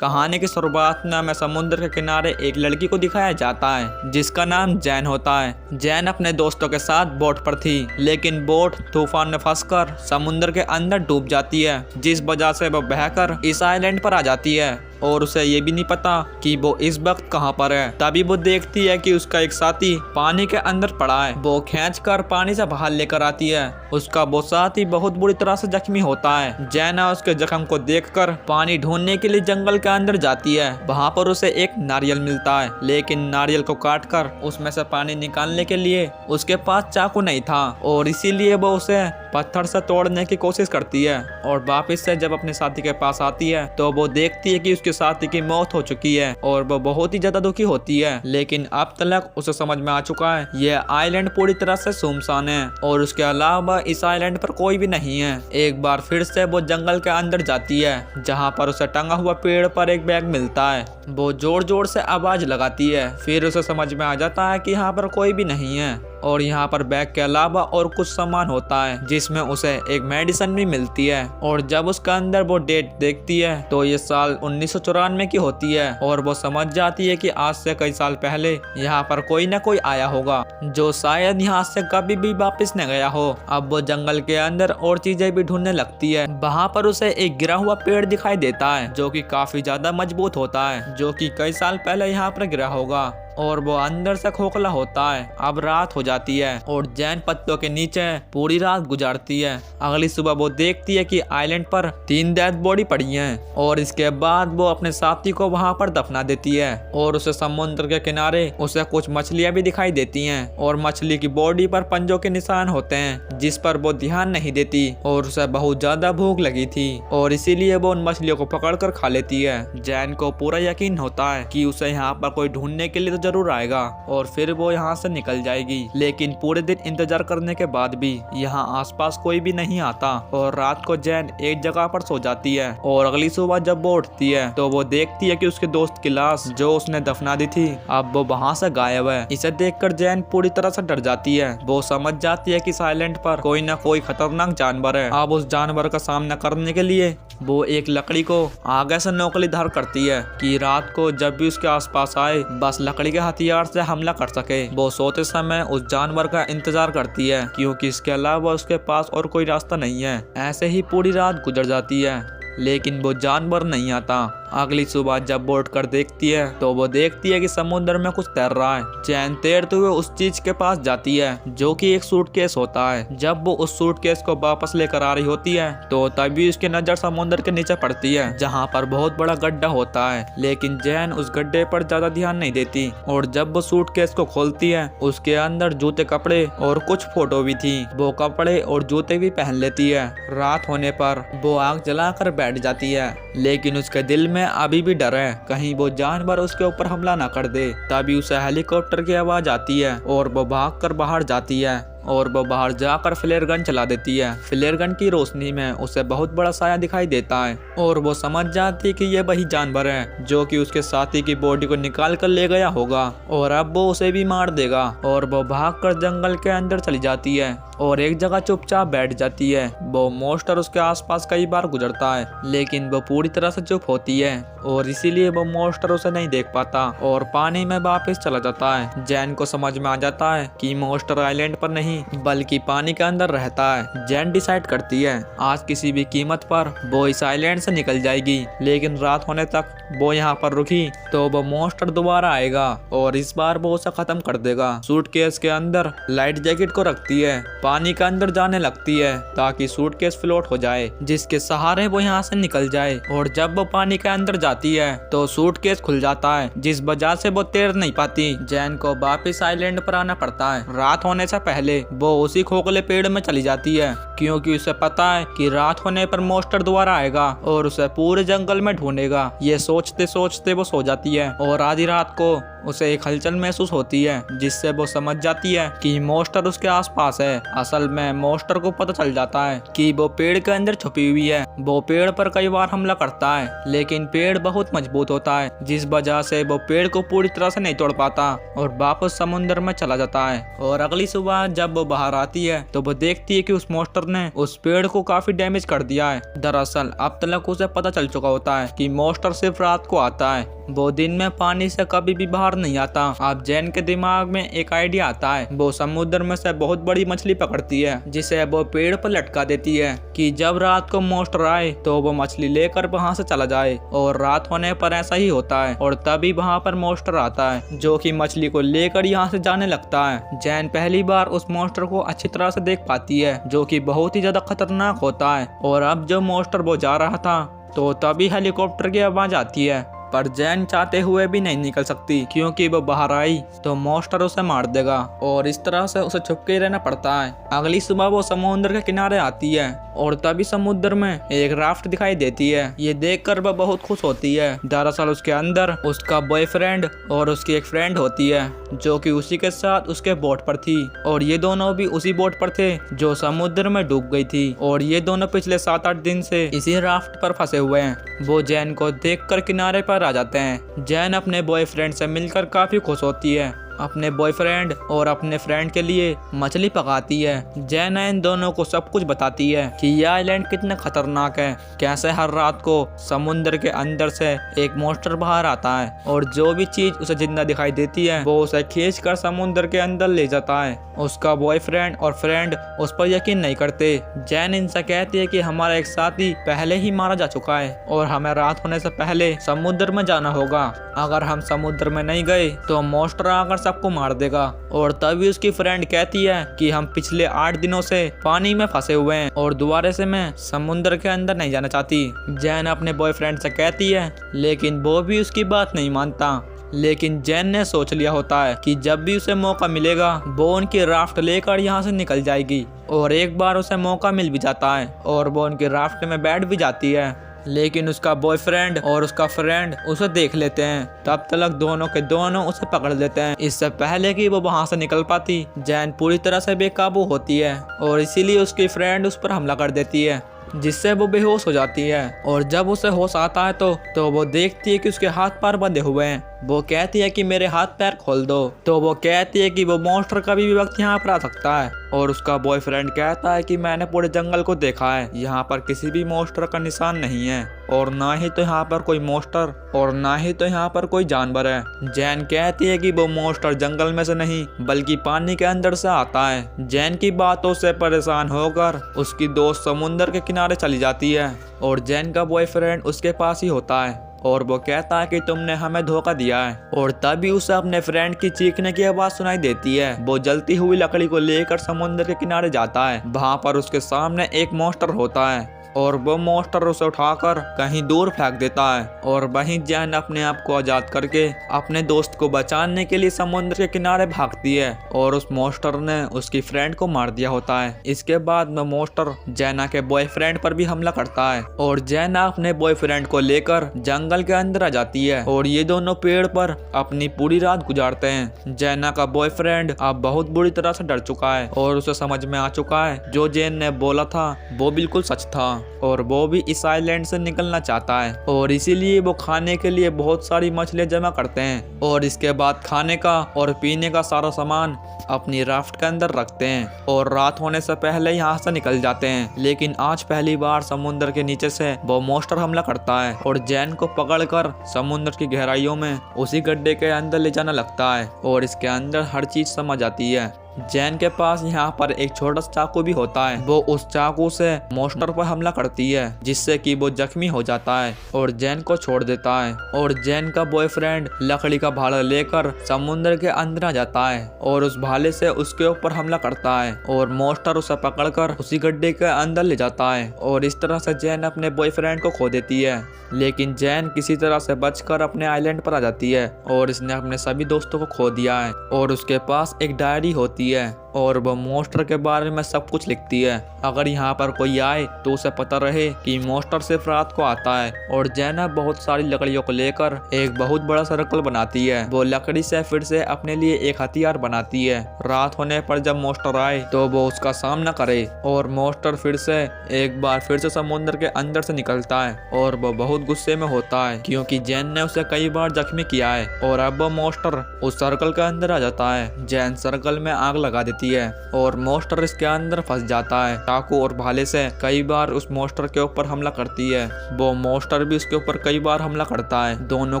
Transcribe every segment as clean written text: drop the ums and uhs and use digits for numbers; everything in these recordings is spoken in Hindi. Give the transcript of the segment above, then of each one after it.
कहानी की शुरुआत में हमें समुद्र के किनारे एक लड़की को दिखाया जाता है जिसका नाम जैन होता है। जैन अपने दोस्तों के साथ बोट पर थी, लेकिन बोट तूफान में फंसकर समुद्र के अंदर डूब जाती है, जिस वजह से वो बहकर इस आइलैंड पर आ जाती है और उसे ये भी नहीं पता कि वो इस वक्त कहाँ पर है। तभी वो देखती है कि उसका एक साथी पानी के अंदर पड़ा है। वो खींचकर पानी से बाहर लेकर आती है। उसका वो साथी बहुत बुरी तरह से जख्मी होता है। जैना उसके जख्म को देखकर पानी ढूंढने के लिए जंगल के अंदर जाती है। वहाँ पर उसे एक नारियल मिलता है, लेकिन नारियल को काटकर उसमें से पानी निकालने के लिए उसके पास चाकू नहीं था और इसीलिए वो उसे पत्थर से तोड़ने की कोशिश करती है। और वापस से जब अपने साथी के पास आती है तो वो देखती है कि उसके साथी की मौत हो चुकी है और वो बहुत ही ज्यादा दुखी होती है। लेकिन अब तक उसे समझ में आ चुका है यह आइलैंड पूरी तरह से सुनसान है और उसके अलावा इस आइलैंड पर कोई भी नहीं है। एक बार फिर से वो जंगल के अंदर जाती है, जहाँ पर उसे टंगा हुआ पेड़ पर एक बैग मिलता है। वो जोर जोर से आवाज लगाती है। फिर उसे समझ में आ जाता है कि यहाँ पर कोई भी नहीं है और यहाँ पर बैग के अलावा और कुछ सामान होता है, जिसमें उसे एक मेडिसिन भी मिलती है। और जब उसका अंदर वो डेट देखती है तो ये साल 1994 की होती है और वो समझ जाती है कि आज से कई साल पहले यहाँ पर कोई न कोई आया होगा जो शायद यहाँ से कभी भी वापस न गया हो। अब वो जंगल के अंदर और चीजें भी ढूंढने लगती है। वहाँ पर उसे एक गिरा हुआ पेड़ दिखाई देता है जो कि काफी ज्यादा मजबूत होता है, जो कि कई साल पहले यहाँ पर गिरा होगा और वो अंदर से खोखला होता है। अब रात हो जाती है और जैन पत्तों के नीचे पूरी रात गुजारती है। अगली सुबह वो देखती है कि आइलैंड पर 3 डेड बॉडी पड़ी हैं और इसके बाद वो अपने साथी को वहां पर दफना देती है। और उसे समुद्र के किनारे उसे कुछ मछलियां भी दिखाई देती हैं और मछली की बॉडी पर पंजों के निशान होते हैं, जिस पर वो ध्यान नहीं देती। और उसे बहुत ज्यादा भूख लगी थी और इसीलिए वो उन मछलियों को पकड़ कर खा लेती है। जैन को पूरा यकीन होता है कि उसे यहाँ पर कोई ढूंढने के लिए जरूर आएगा और फिर वो यहाँ से निकल जाएगी। लेकिन पूरे दिन इंतजार करने के बाद भी यहाँ आसपास कोई भी नहीं आता और रात को जैन एक जगह पर सो जाती है। और अगली सुबह जब वो उठती है तो वो देखती है कि उसके दोस्त की लाश जो उसने दफना दी थी अब वो वहाँ से गायब है। इसे देखकर जैन पूरी तरह से डर जाती है। वो समझ जाती है कि इस आइलैंड पर कोई न कोई खतरनाक जानवर है। अब उस जानवर का सामना करने के लिए वो एक लकड़ी को आगे से नोकली धार करती है कि रात को जब भी उसके आसपास आए बस लकड़ी के हथियार से हमला कर सके। वो सोते समय उस जानवर का इंतजार करती है क्योंकि इसके अलावा उसके पास और कोई रास्ता नहीं है। ऐसे ही पूरी रात गुजर जाती है, लेकिन वो जानवर नहीं आता। अगली सुबह जब वो उठकर देखती है तो वो देखती है कि समुद्र में कुछ तैर रहा है। जैन तैरते हुए उस चीज के पास जाती है जो कि एक सूटकेस होता है। जब वो उस सूटकेस को वापस लेकर आ रही होती है तो तभी उसकी नजर समुद्र के नीचे पड़ती है, जहाँ पर बहुत बड़ा गड्ढा होता है। लेकिन जैन उस गड्ढे पर ज्यादा ध्यान नहीं देती और जब वो सूटकेस को खोलती है उसके अंदर जूते, कपड़े और कुछ फोटो भी थी। वो कपड़े और जूते भी पहन लेती है। रात होने पर वो आग जलाकर बैठ जाती है, लेकिन उसके दिल में अभी भी डर है कहीं वो जानवर उसके ऊपर हमला ना कर दे। तभी उसे हेलीकॉप्टर की आवाज आती है और वो भागकर बाहर जाती है और वो बाहर जाकर फ्लेयर गन चला देती है। फ्लेयर गन की रोशनी में उसे बहुत बड़ा साया दिखाई देता है और वो समझ जाती है कि ये वही जानवर है जो कि उसके साथी की बॉडी को निकाल कर ले गया होगा और अब वो उसे भी मार देगा। और वो भागकर जंगल के अंदर चली जाती है और एक जगह चुपचाप बैठ जाती है। वो मॉन्स्टर उसके आसपास कई बार गुजरता है, लेकिन वो पूरी तरह से चुप होती है और इसीलिए वो मॉन्स्टर उसे नहीं देख पाता और पानी में वापस चला जाता है। जैन को समझ में आ जाता है कि मॉन्स्टर आइलैंड पर नहीं बल्कि पानी के अंदर रहता है। जैन डिसाइड करती है आज किसी भी कीमत पर वो इस आइलैंड से निकल जाएगी, लेकिन रात होने तक वो यहाँ पर रुकी तो वो मॉन्स्टर दोबारा आएगा और इस बार वो उसे खत्म कर देगा। सूटकेस के अंदर लाइट जैकेट को रखती है, पानी के अंदर जाने लगती है ताकि सूटकेस फ्लोट हो जाए, जिसके सहारे वो यहाँ से निकल जाए। और जब वो पानी के अंदर जाती है तो सूटकेस खुल जाता है, जिस वजह से वो तैर नहीं पाती। जैन को वापस आइलैंड पर आना पड़ता है। रात होने से पहले वो उसी खोखले पेड़ में चली जाती है क्योंकि उसे पता है कि रात होने पर मॉन्स्टर दोबारा आएगा और उसे पूरे जंगल में ढूंढेगा। ये सोचते सोचते वो सो जाती है और आधी रात को उसे एक हलचल महसूस होती है, जिससे वो समझ जाती है कि मॉन्स्टर उसके आसपास है। असल में मॉन्स्टर को पता चल जाता है कि वो पेड़ के अंदर छुपी हुई है। वो पेड़ पर कई बार हमला करता है, लेकिन पेड़ बहुत मजबूत होता है, जिस वजह से वो पेड़ को पूरी तरह से नहीं तोड़ पाता और वापस समुद्र में चला जाता है। और अगली सुबह जब वो बाहर आती है तो वो देखती है कि उस मॉन्स्टर ने उस पेड़ को काफी डैमेज कर दिया है। दरअसल अब तक उसे पता चल चुका होता है कि मॉन्स्टर सिर्फ रात को आता है, वो दिन में पानी से कभी भी बाहर नहीं आता। अब जैन के दिमाग में एक आइडिया आता है। वो समुद्र में से बहुत बड़ी मछली पकड़ती है जिसे वो पेड़ पर लटका देती है कि जब रात को मॉन्स्टर आए तो वो मछली लेकर वहाँ से चला जाए। और रात होने पर ऐसा ही होता है और तभी वहाँ पर मॉन्स्टर आता है जो कि मछली को लेकर यहाँ से जाने लगता है। जैन पहली बार उस मॉन्स्टर को अच्छी तरह से देख पाती है जो कि बहुत ही ज्यादा खतरनाक होता है। और अब जब मॉन्स्टर वो जा रहा था तो तभी हेलीकॉप्टर की आवाज आती है, पर जैन चाहते हुए भी नहीं निकल सकती क्योंकि वो बाहर आई तो मॉन्स्टर उसे मार देगा और इस तरह से उसे छुपके रहना पड़ता है। अगली सुबह वो समुद्र के किनारे आती है और तभी समुद्र में एक राफ्ट दिखाई देती है। ये देखकर वह बहुत खुश होती है। दरअसल उसके अंदर उसका बॉयफ्रेंड और उसकी एक फ्रेंड होती है जो कि उसी के साथ उसके बोट पर थी और ये दोनों भी उसी बोट पर थे जो समुद्र में डूब गई थी। और ये दोनों पिछले 7-8 दिन से इसी राफ्ट पर फंसे हुए हैं। वो जैन को देखकर किनारे पर आ जाते हैं। जैन अपने बॉयफ्रेंड से मिलकर काफी खुश होती है। अपने बॉयफ्रेंड और अपने फ्रेंड के लिए मछली पकाती है। जैन इन दोनों को सब कुछ बताती है कि यह आइलैंड कितना खतरनाक है, कैसे हर रात को समुद्र के अंदर से एक मॉन्स्टर बाहर आता है और जो भी चीज उसे जिंदा दिखाई देती है वो उसे खींच कर समुद्र के अंदर ले जाता है। उसका बॉयफ्रेंड और फ्रेंड उस पर यकीन नहीं करते। जैन इनसे कहती है कि हमारा एक साथी पहले ही मारा जा चुका है और हमें रात होने से पहले समुद्र में जाना होगा। अगर हम समुद्र में नहीं गए तो मॉन्स्टर आकर सबको मार देगा। और तभी उसकी फ्रेंड कहती है कि हम पिछले 8 दिनों से पानी में फंसे हुए हैं और दोबारा से मैं समुद्र के अंदर नहीं जाना चाहती। जैन अपने बॉयफ्रेंड से कहती है लेकिन वो भी उसकी बात नहीं मानता। लेकिन जैन ने सोच लिया होता है कि जब भी उसे मौका मिलेगा वो उनकी राफ्ट लेकर यहाँ से निकल जाएगी। और एक बार उसे मौका मिल भी जाता है और वो उनकी राफ्ट में बैठ भी जाती है। लेकिन उसका बॉयफ्रेंड और उसका फ्रेंड उसे देख लेते हैं। तब तक दोनों के दोनों उसे पकड़ लेते हैं। इससे पहले कि वो वहां से निकल पाती जैन पूरी तरह से बेकाबू होती है और इसीलिए उसकी फ्रेंड उस पर हमला कर देती है जिससे वो बेहोश हो जाती है। और जब उसे होश आता है तो वो देखती है कि उसके हाथ पैर बंधे हुए हैं। वो कहती है कि मेरे हाथ पैर खोल दो। तो वो कहती है कि वो मॉन्स्टर कभी भी वक्त यहाँ पर आ सकता है। और उसका बॉयफ्रेंड कहता है कि मैंने पूरे जंगल को देखा है, यहाँ पर किसी भी मॉन्स्टर का निशान नहीं है और ना ही तो यहाँ पर कोई मॉन्स्टर और ना ही तो यहाँ पर कोई जानवर है। जैन कहती है कि वो मॉन्स्टर जंगल में से नहीं बल्कि पानी के अंदर से आता है। जैन की बातों से परेशान होकर उसकी दोस्त समुद्र के किनारे चली जाती है और जैन का बॉयफ्रेंड उसके पास ही होता है और वो कहता है कि तुमने हमें धोखा दिया है। और तभी उसे अपने फ्रेंड की चीखने की आवाज सुनाई देती है। वो जलती हुई लकड़ी को लेकर समुद्र के किनारे जाता है। वहाँ पर उसके सामने एक मॉन्स्टर होता है और वो मॉन्स्टर उसे उठाकर कहीं दूर फेंक देता है। और वहीं जैन अपने आप को आजाद करके अपने दोस्त को बचाने के लिए समुद्र के किनारे भागती है और उस मॉन्स्टर ने उसकी फ्रेंड को मार दिया होता है। इसके बाद में मॉन्स्टर जैना के बॉयफ्रेंड पर भी हमला करता है और जैना अपने बॉयफ्रेंड को लेकर जंगल के अंदर आ जाती है और ये दोनों पेड़ पर अपनी पूरी रात गुजारते हैं। जैना का बॉयफ्रेंड अब बहुत बुरी तरह से डर चुका है और उसे समझ में आ चुका है जो जैन ने बोला था वो बिल्कुल सच था और वो भी इस आइलैंड से निकलना चाहता है। और इसीलिए वो खाने के लिए बहुत सारी मछलियां जमा करते हैं और इसके बाद खाने का और पीने का सारा सामान अपनी राफ्ट के अंदर रखते हैं और रात होने से पहले यहाँ से निकल जाते हैं। लेकिन आज पहली बार समुद्र के नीचे से वो मॉन्स्टर हमला करता है और जैन को पकड़कर समुद्र की गहराइयों में उसी गड्ढे के अंदर ले जाना लगता है और इसके अंदर हर चीज समझ आती है। जैन के पास यहाँ पर एक छोटा सा चाकू भी होता है। वो उस चाकू से मॉन्स्टर पर हमला करती है जिससे कि वो जख्मी हो जाता है और जैन को छोड़ देता है। और जैन का बॉयफ्रेंड लकड़ी का भाला लेकर समुद्र के अंदर आ जाता है और उस भाले से उसके ऊपर हमला करता है और मॉन्स्टर उसे पकड़कर उसी गड्ढे के अंदर ले जाता है और इस तरह से जैन अपने बॉयफ्रेंड को खो देती है। लेकिन जैन किसी तरह से बचकर अपने आइलैंड पर आ जाती है और इसने अपने सभी दोस्तों को खो दिया है। और उसके पास एक डायरी होती है और वो मॉन्स्टर के बारे में सब कुछ लिखती है। अगर यहाँ पर कोई आए तो उसे पता रहे कि मॉन्स्टर सिर्फ रात को आता है। और जैना बहुत सारी लकड़ियों को लेकर एक बहुत बड़ा सर्कल बनाती है। वो लकड़ी से फिर से अपने लिए एक हथियार बनाती है। रात होने पर जब मॉन्स्टर आए तो वो उसका सामना करे और मॉन्स्टर फिर से एक बार फिर से समुद्र के अंदर से निकलता है और वो बहुत गुस्से में होता है क्योंकि जैन ने उसे कई बार जख्मी किया है। और अब वो मॉन्स्टर उस सर्कल के अंदर आ जाता है। जैन सर्कल में आग लगा देती जाती है और मॉन्स्टर इसके अंदर फंस जाता है। चाकू और भाले से कई बार उस मॉन्स्टर के ऊपर हमला करती है। वो मॉन्स्टर भी उसके ऊपर कई बार हमला करता है। दोनों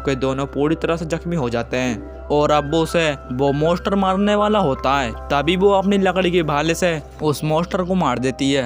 के दोनों पूरी तरह से जख्मी हो जाते हैं और अब वो मॉन्स्टर मारने वाला होता है। तभी वो अपनी लकड़ी के भाले से उस मॉन्स्टर को मार देती है